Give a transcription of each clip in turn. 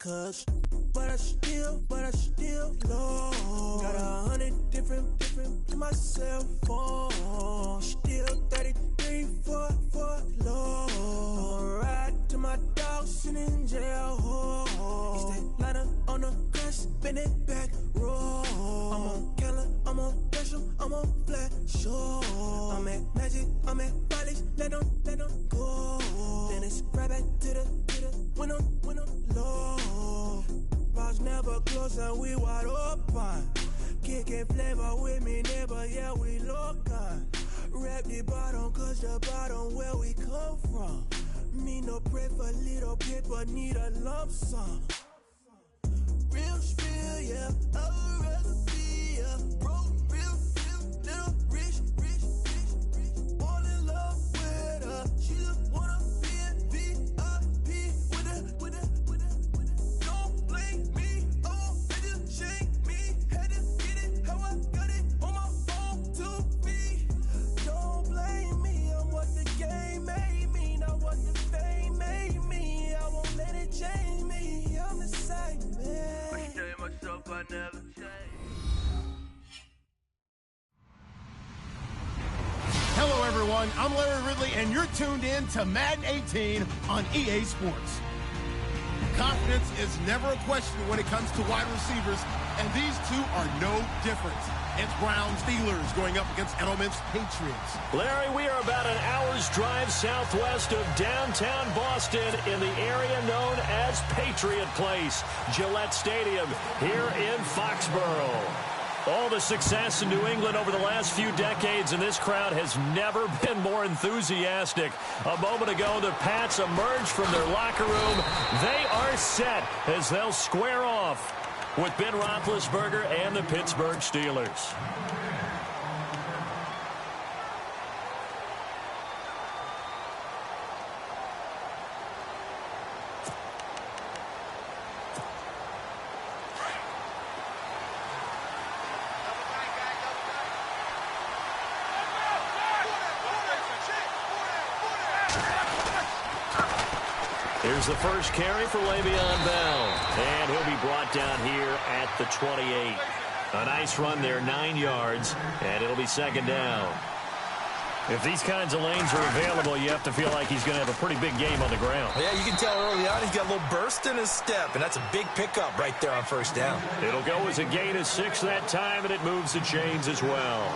cause. But I still low. Got 100 different to my cell phone. Still 33 for low. I'ma ride to my dog sitting in jail. He stay lighter on the grass, bend it back, roll. I'm on Keller, I'm on Gresham, I'm on Flat Shore. I'm at Magic, I'm at Follies, let them go. Then it's right back to the when I'm low. Bars never close and we wide open. Kicking flavor with me, neighbor, yeah, we local. Rap the bottom, cause the bottom where we come from. Me no pray for little paper, need a lump sum. Real spill, yeah, I'd rather be a broke, real, little rich. All in love with her, she just wanna be in VIP with her. Don't blame me, oh, they just shake me. Had to get it, how I got it on my phone to me. Don't blame me, I'm what the game made me, not what the fame made me. I won't let it change me, I'm the same man. I tell myself I never change. Hello, everyone. I'm Larry Ridley, and you're tuned in to Madden 18 on EA Sports. Confidence is never a question when it comes to wide receivers, and these two are no different. It's Browns Steelers going up against Edelman's Patriots. Larry, we are about an hour's drive southwest of downtown Boston in the area known as Patriot Place, Gillette Stadium, here in Foxborough. All the success in New England over the last few decades, and this crowd has never been more enthusiastic. A moment ago, the Pats emerged from their locker room. They are set as they'll square off with Ben Roethlisberger and the Pittsburgh Steelers. Here's the first carry for Le'Veon Bell. And he'll be brought down here at the 28. A nice run there, 9 yards, and it'll be second down. If these kinds of lanes are available, you have to feel like he's going to have a pretty big game on the ground. Yeah, you can tell early on he's got a little burst in his step, and that's a big pickup right there on first down. It'll go as a gain of 6 that time, and it moves the chains as well.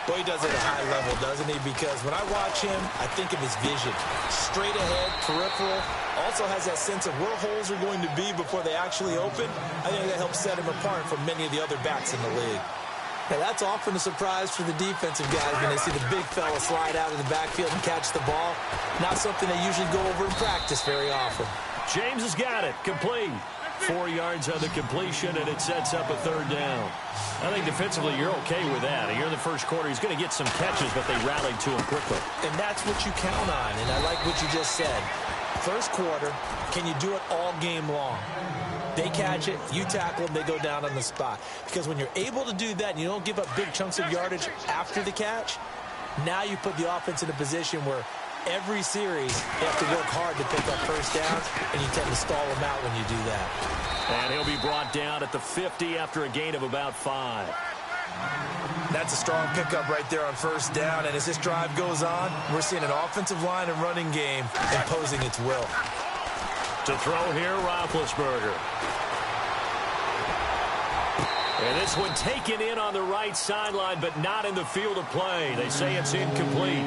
Boy, he does it at a high level, doesn't he? Because when I watch him, I think of his vision. Straight ahead, peripheral. Also has that sense of where holes are going to be before they actually open. I think that helps set him apart from many of the other backs in the league. Now, that's often a surprise for the defensive guys when they see the big fella slide out of the backfield and catch the ball. Not something they usually go over in practice very often. James has got it. Complete. 4 yards on the completion, and it sets up a third down. I think defensively you're okay with that. Here in the first quarter, he's going to get some catches, but they rallied to him quickly. And that's what you count on, and I like what you just said. First quarter, can you do it all game long? They catch it, you tackle them, they go down on the spot. Because when you're able to do that and you don't give up big chunks of yardage after the catch, now you put the offense in a position where every series you have to work hard to pick up first downs, and you tend to stall them out when you do that. And he'll be brought down at the 50 after a gain of about 5. That's a strong pickup right there on first down, and as this drive goes on, we're seeing an offensive line and running game imposing its will. To throw here, Roethlisberger. And this one taken in on the right sideline, but not in the field of play. They say it's incomplete.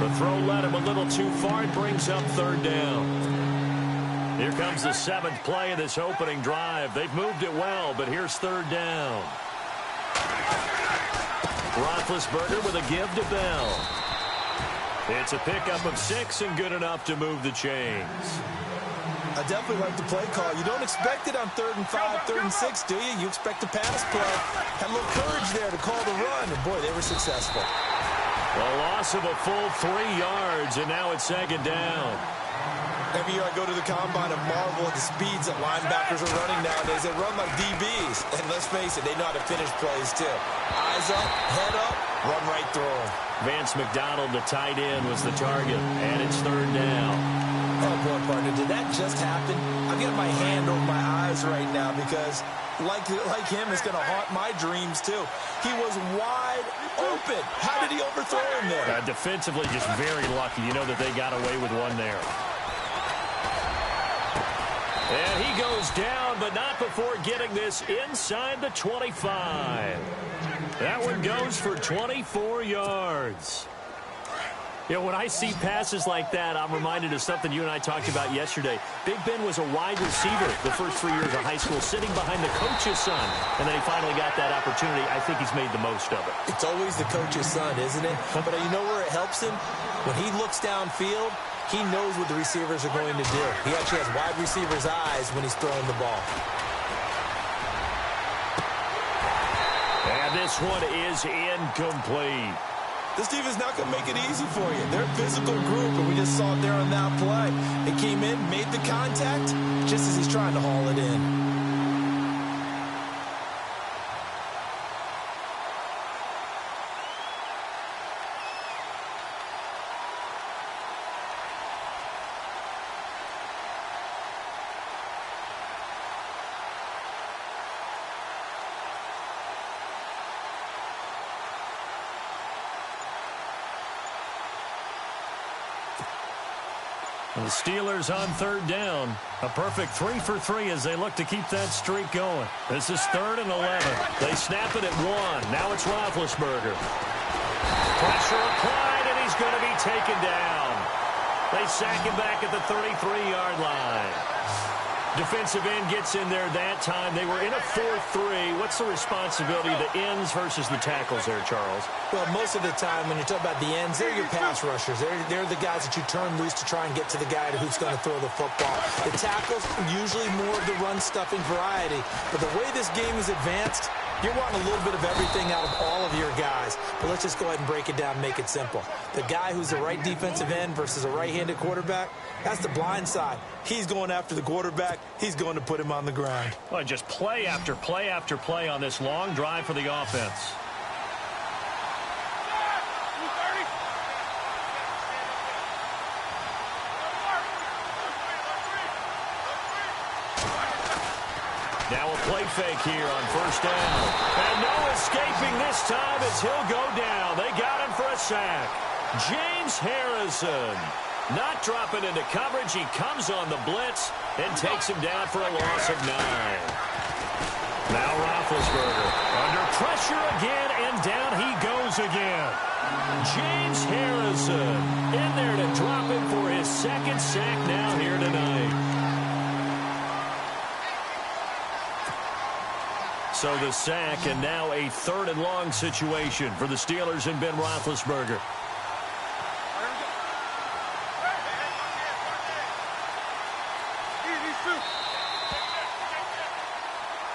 The throw led him a little too far. It brings up third down. Here comes the 7th play of this opening drive. They've moved it well, but here's third down. Roethlisberger with a give to Bell. It's a pickup of 6 and good enough to move the chains. I definitely like the play call. You don't expect it on 3rd and 5, 3rd and 6, do you? You expect a pass play. Had a little courage there to call the run, and boy, they were successful. A loss of a full 3 yards, and now it's second down. Every year I go to the combine and marvel at the speeds that linebackers are running nowadays. They run like DBs. And let's face it, they know how to finish plays too. Eyes up, head up, run right through them. Vance McDonald, the tight end, was the target, and it's third down. Oh, boy, partner, did that just happen? I speechless right now because like him is going to haunt my dreams too. He was wide open. How did he overthrow him there? Defensively, just very lucky. You know that they got away with one there. And he goes down, but not before getting this inside the 25. That one goes for 24 yards. You know, when I see passes like that, I'm reminded of something you and I talked about yesterday. Big Ben was a wide receiver the first 3 years of high school, sitting behind the coach's son. And then he finally got that opportunity. I think he's made the most of it. It's always the coach's son, isn't it? But you know where it helps him? When he looks downfield, he knows what the receivers are going to do. He actually has wide receivers' eyes when he's throwing the ball. And this one is incomplete. This team is not going to make it easy for you. They're a physical group, and we just saw it there on that play. It came in, made the contact, just as he's trying to haul it in. The Steelers on third down. A perfect 3 for 3 as they look to keep that streak going. This is 3rd and 11. They snap it at 1. Now it's Roethlisberger. Pressure applied, and he's going to be taken down. They sack him back at the 33-yard line. Defensive end gets in there that time. They were in a 4-3. What's the responsibility of the ends versus the tackles there, Charles? Well, most of the time when you're talking about the ends, they're your pass rushers. They're the guys that you turn loose to try and get to the guy who's going to throw the football. The tackles, usually more of the run-stuffing variety. But the way this game is advanced, you're wanting a little bit of everything out of all of your guys. But let's just go ahead and break it down and make it simple. The guy who's the right defensive end versus a right-handed quarterback, that's the blind side. He's going after the quarterback. He's going to put him on the ground. Well, just play after play after play on this long drive for the offense. Now a play fake here on first down. And no escaping this time as he'll go down. They got him for a sack. James Harrison not dropping into coverage. He comes on the blitz and takes him down for a loss of 9. Now Roethlisberger under pressure again, and down he goes again. James Harrison in there to drop him for his second sack now here tonight. So the sack, and now a 3rd and long situation for the Steelers and Ben Roethlisberger.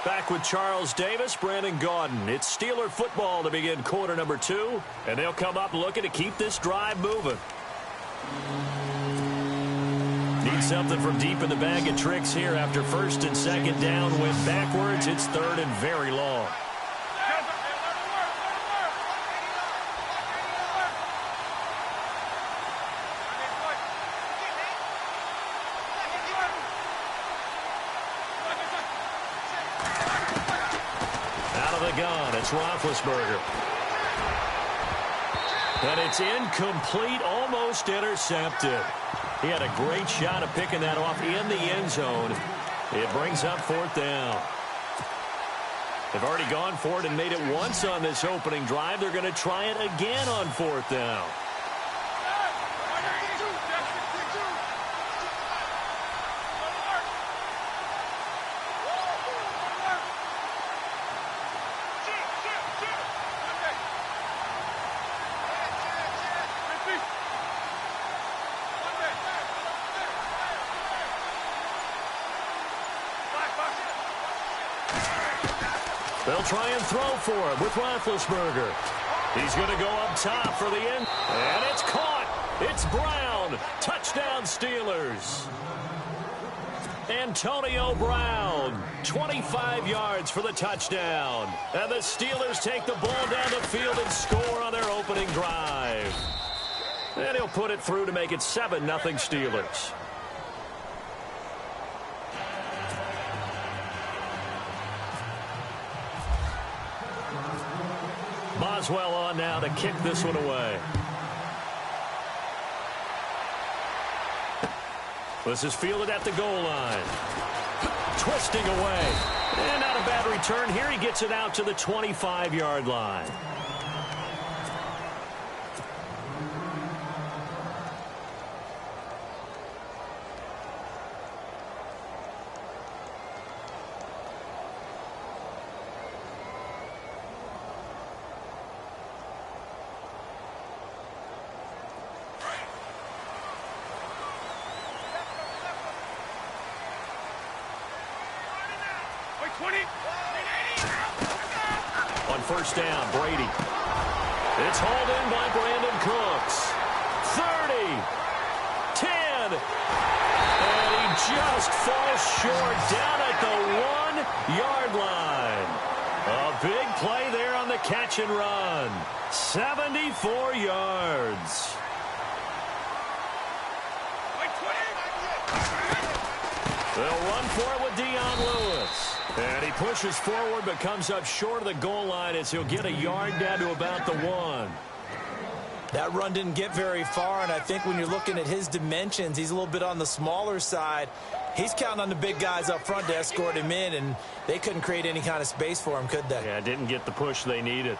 Back with Charles Davis, Brandon Gaudin. It's Steeler football to begin quarter number 2, and they'll come up looking to keep this drive moving. Need something from deep in the bag of tricks here after 1st and 2nd down. Went backwards. It's 3rd and very long. Gun. It's Roethlisberger. And it's incomplete, almost intercepted. He had a great shot of picking that off in the end zone. It brings up 4th down. They've already gone for it and made it once on this opening drive. They're going to try it again on 4th down. They'll try and throw for him with Roethlisberger. He's going to go up top for the end. And it's caught. It's Brown. Touchdown Steelers. Antonio Brown, 25 yards for the touchdown. And the Steelers take the ball down the field and score on their opening drive. And he'll put it through to make it 7-0 Steelers. Boswell on now to kick this one away. This is fielded at the goal line. Twisting away. And not a bad return here. He gets it out to the 25-yard line. On first down, Brady. It's hauled in by Brandon Cooks. 30, 10, and he just falls short down at the 1-yard line. A big play there on the catch and run. 74 yards. They'll run for it with Dion Lewis. And he pushes forward but comes up short of the goal line as he'll get a yard down to about the 1. That run didn't get very far, and I think when you're looking at his dimensions, he's a little bit on the smaller side. He's counting on the big guys up front to escort him in, and they couldn't create any kind of space for him, could they? Yeah, didn't get the push they needed.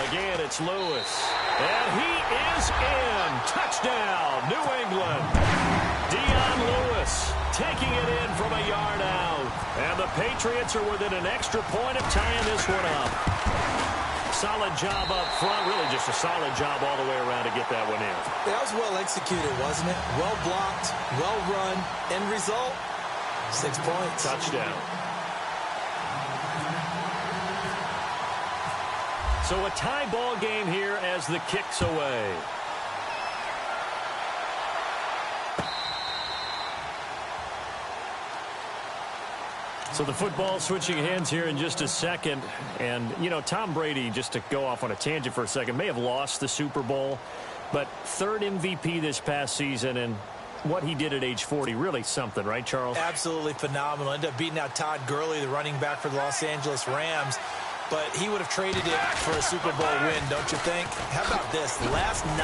Again, it's Lewis. And he is in. Touchdown, New England. Dion Lewis taking it in from a yard out. And the Patriots are within an extra point of tying this one up. Solid job up front. Really just a solid job all the way around to get that one in. That was well executed, wasn't it? Well blocked, well run. End result, 6 points. Touchdown. So a tie ball game here as the kick's away. So the football switching hands here in just a second. And, you know, Tom Brady, just to go off on a tangent for a second, may have lost the Super Bowl, but third MVP this past season, and what he did at age 40, really something, right, Charles? Absolutely phenomenal. Ended up beating out Todd Gurley, the running back for the Los Angeles Rams. But he would have traded it for a Super Bowl win, don't you think? How about this? The last 9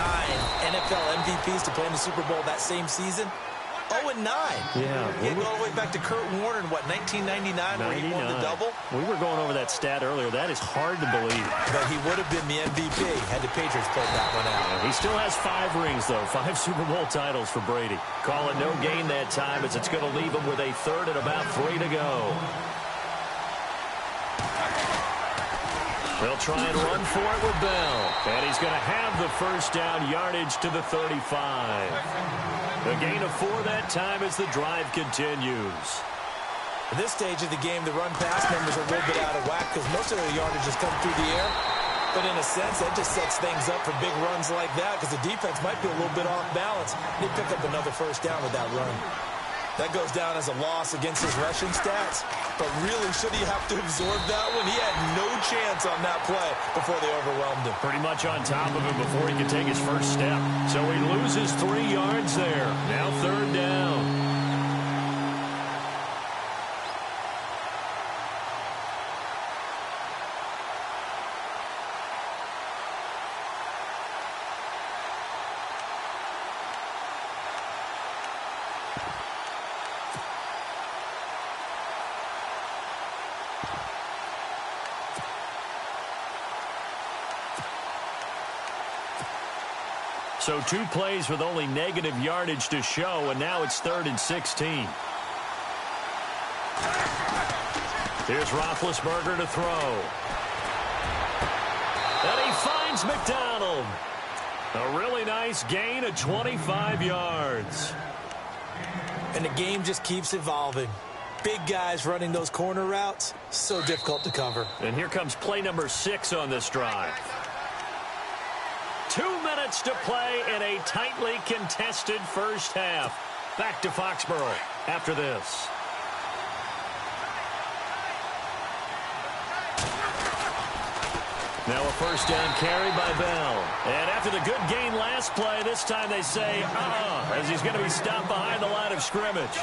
NFL MVPs to play in the Super Bowl that same season, 0-9. Yeah. You go all the way back to Kurt Warner in, what, 1999 where he won the double? We were going over that stat earlier. That is hard to believe. But he would have been the MVP had the Patriots pulled that one out. Yeah, he still has 5 rings, though. 5 Super Bowl titles for Brady. Call it no gain that time as it's going to leave him with a third and about 3 to go. They'll try and run for it with Bell. And he's going to have the first down yardage to the 35. A gain of 4 that time as the drive continues. At this stage of the game, the run-pass numbers are a little bit out of whack because most of the yardage has come through the air. But in a sense, that just sets things up for big runs like that because the defense might be a little bit off balance. They pick up another first down with that run. That goes down as a loss against his rushing stats. But really, should he have to absorb that one? He had no chance on that play before they overwhelmed him. Pretty much on top of him before he could take his first step. So he loses 3 yards there. Now third down. So 2 plays with only negative yardage to show, and now it's 3rd and 16. Here's Roethlisberger to throw. And he finds McDonald. A really nice gain of 25 yards. And the game just keeps evolving. Big guys running those corner routes, so difficult to cover. And here comes play number 6 on this drive. 2 minutes to play in a tightly contested first half. Back to Foxborough after this. Now a first down carry by Bell. And after the good gain last play, this time they say, as he's going to be stopped behind the line of scrimmage.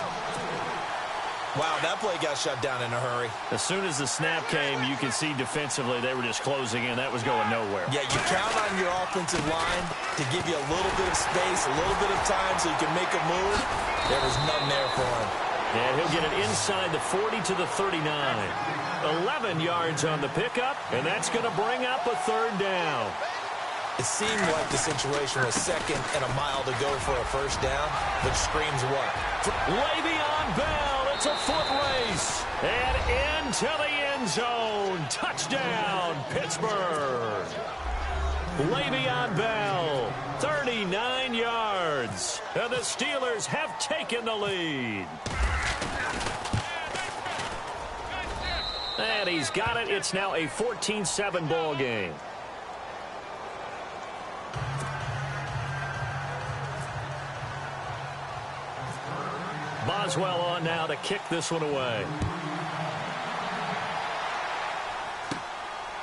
Wow, that play got shut down in a hurry. As soon as the snap came, you can see defensively they were just closing in. That was going nowhere. Yeah, you count on your offensive line to give you a little bit of space, a little bit of time so you can make a move. There was none there for him. And he'll get it inside the 40 to the 39. 11 yards on the pickup, and that's going to bring up a third down. It seemed like the situation was 2nd and a mile to go for a first down, but screams what? Le'Veon Bell, it's a foot race, and into the end zone. Touchdown, Pittsburgh. Le'Veon Bell, 39 yards, and the Steelers have taken the lead. And he's got it. It's now a 14-7 ball game. Boswell on now to kick this one away.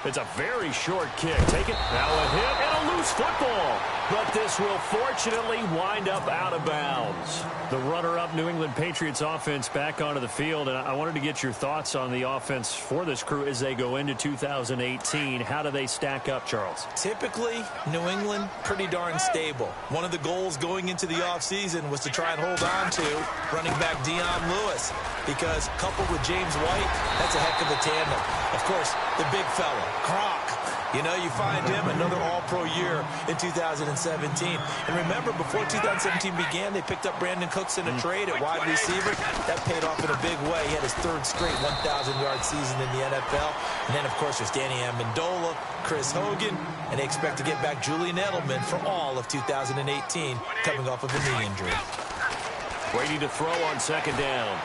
It's a very short kick. Take it. Now a hit and a loose football. But this will fortunately wind up out of bounds. The runner-up New England Patriots offense back onto the field. And I wanted to get your thoughts on the offense for this crew as they go into 2018. How do they stack up, Charles? Typically, New England, pretty darn stable. One of the goals going into the offseason was to try and hold on to running back Dion Lewis. Because coupled with James White, that's a heck of a tandem. Of course, the big fella, Gronk. You know, you find him another all-pro year in 2017. And remember, before 2017 began, they picked up Brandon Cooks in a trade at wide receiver. That paid off in a big way. He had his 3rd straight 1,000-yard season in the NFL. And then, of course, there's Danny Amendola, Chris Hogan, and they expect to get back Julian Edelman for all of 2018, coming off of a knee injury. Brady to throw on 2nd down.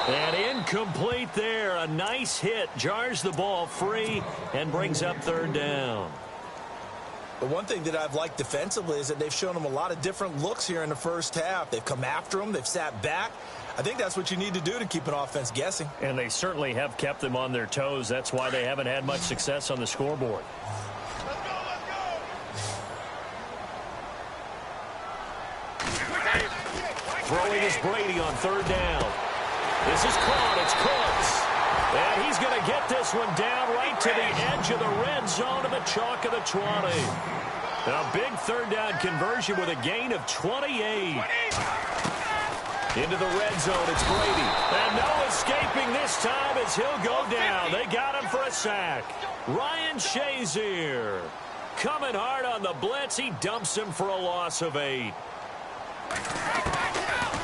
And incomplete there. A nice hit. Jars the ball free and brings up 3rd down. But one thing that I've liked defensively is that they've shown him a lot of different looks here in the first half. They've come after him. They've sat back. I think that's what you need to do to keep an offense guessing. And they certainly have kept them on their toes. That's why they haven't had much success on the scoreboard. Throwing is Brady on 3rd down. This is caught. It's Cooks. And he's going to get this one down right to the edge of the red zone to the chalk of the 20. A big 3rd down conversion with a gain of 28. Into the red zone, it's Brady. And no escaping this time as he'll go down. They got him for a sack. Ryan Shazier coming hard on the blitz. He dumps him for a loss of 8.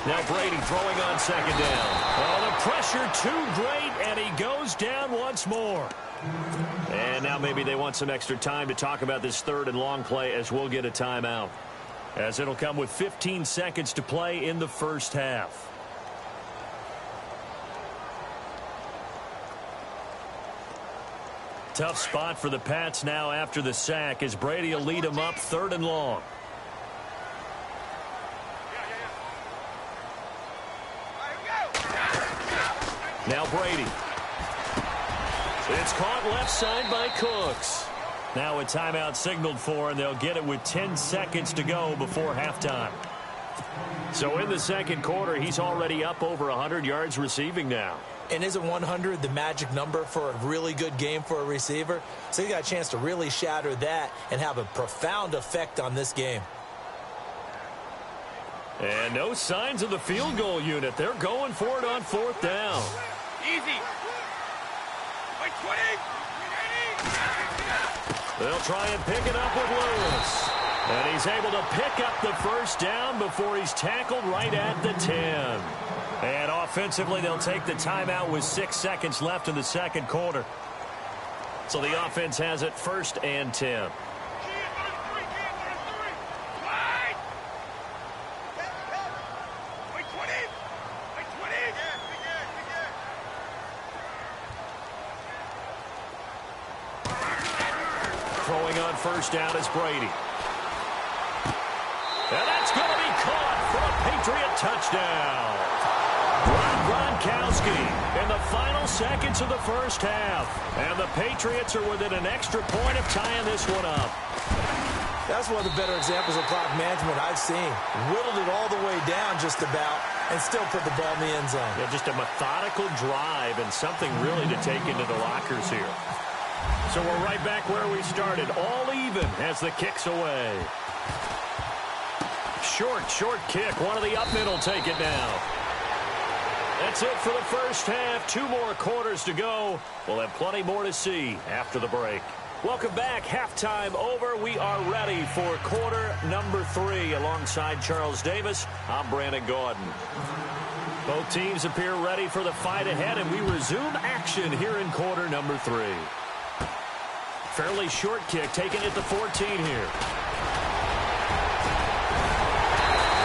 Now Brady throwing on 2nd down. Oh, the pressure too great, and he goes down once more. And now maybe they want some extra time to talk about this 3rd and long play as we'll get a timeout. As it'll come with 15 seconds to play in the first half. Tough spot for the Pats now after the sack as Brady will lead them up 3rd and long. Now Brady. It's caught left side by Cooks. Now a timeout signaled for, and they'll get it with 10 seconds to go before halftime. So in the 2nd quarter, he's already up over 100 yards receiving now. And isn't 100 the magic number for a really good game for a receiver? So he got a chance to really shatter that and have a profound effect on this game. And no signs of the field goal unit. They're going for it on 4th down. Easy. Wait, 20. They'll try and pick it up with Lewis. And he's able to pick up the first down before he's tackled right at the 10. And offensively, they'll take the timeout with 6 seconds left in the 2nd quarter. So the offense has it 1st and 10. Throwing on 1st down is Brady. And that's going to be caught for a Patriot touchdown. Ron Gronkowski in the final seconds of the first half. And the Patriots are within an extra point of tying this one up. That's one of the better examples of clock management I've seen. Whittled it all the way down just about and still put the ball in the end zone. Yeah, just a methodical drive and something really to take into the lockers here. So we're right back where we started, all even as the kick's away. Short kick. One of the up middle take it now. That's it for the first half. 2 more quarters to go. We'll have plenty more to see after the break. Welcome back. Halftime over. We are ready for quarter number 3. Alongside Charles Davis, I'm Brandon Gordon. Both teams appear ready for the fight ahead, and we resume action here in quarter number 3. Fairly short kick, taken at the 14 here.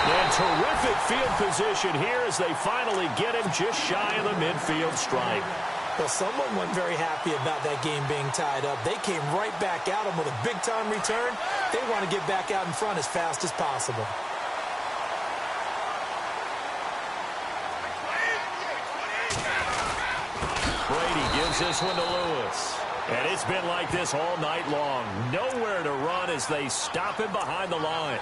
And terrific field position here as they finally get him just shy of the midfield stripe. Well, someone wasn't very happy about that game being tied up. They came right back at him with a big-time return. They want to get back out in front as fast as possible. Brady gives this one to Lewis. And it's been like this all night long. Nowhere to run as they stop him behind the line.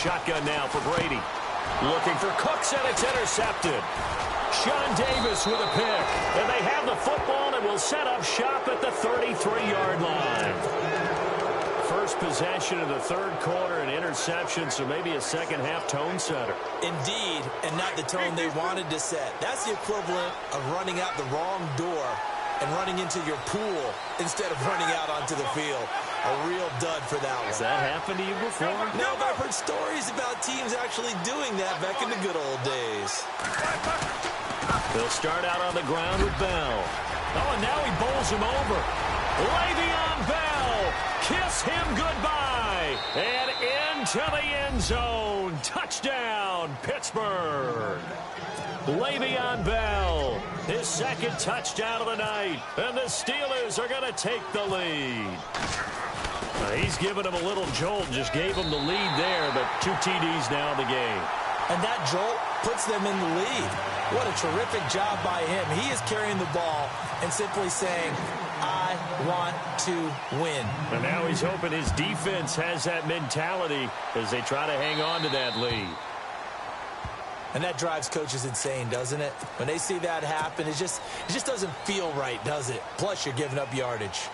Shotgun now for Brady. Looking for Cooks, and it's intercepted. Sean Davis with a pick. And they have the football and will set up shop at the 33-yard line. First possession of the third quarter, an interception, so maybe a second-half tone setter. Indeed, and not the tone they wanted to set. That's the equivalent of running out the wrong door and running into your pool instead of running out onto the field. A real dud for that one. Has that happened to you before? No, but I've heard stories about teams actually doing that back in the good old days. They'll start out on the ground with Bell. Oh, and now he bowls him over. Le'Veon Bell, kiss him goodbye. And into the end zone. Touchdown, Pittsburgh. Le'Veon Bell, his second touchdown of the night. And the Steelers are going to take the lead. He's given him a little jolt, just gave him the lead there, but 2 TDs now in the game. And that jolt puts them in the lead. What a terrific job by him. He is carrying the ball and simply saying, I want to win. And now he's hoping his defense has that mentality as they try to hang on to that lead. And that drives coaches insane, doesn't it? When they see that happen, it just doesn't feel right, does it? Plus, you're giving up yardage.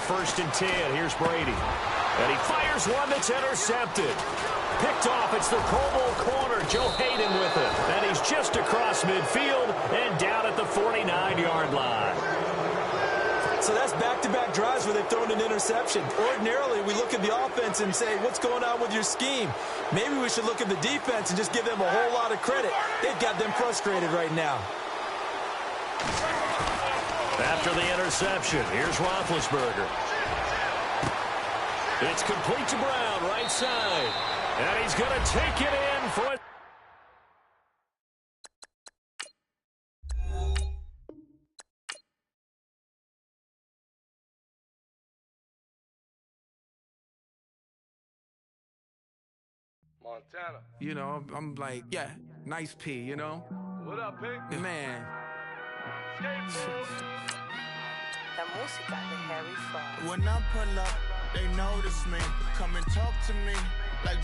First and 10. Here's Brady. And he fires one that's intercepted. Picked off. It's the Pro Bowl corner, Joe Hayden with it. And he's just across midfield and down at the 49-yard line. So that's back-to-back drives where they've thrown an interception. Ordinarily, we look at the offense and say, what's going on with your scheme? Maybe we should look at the defense and just give them a whole lot of credit. They've got them frustrated right now. After the interception, here's Roethlisberger. It's complete to Brown, right side. And he's going to take it in for it. Montana. You know, I'm like, yeah, nice P, you know? What up, Pink? Man. La música de Harry Fraud. When I pull up, they notice me. Come and talk to me like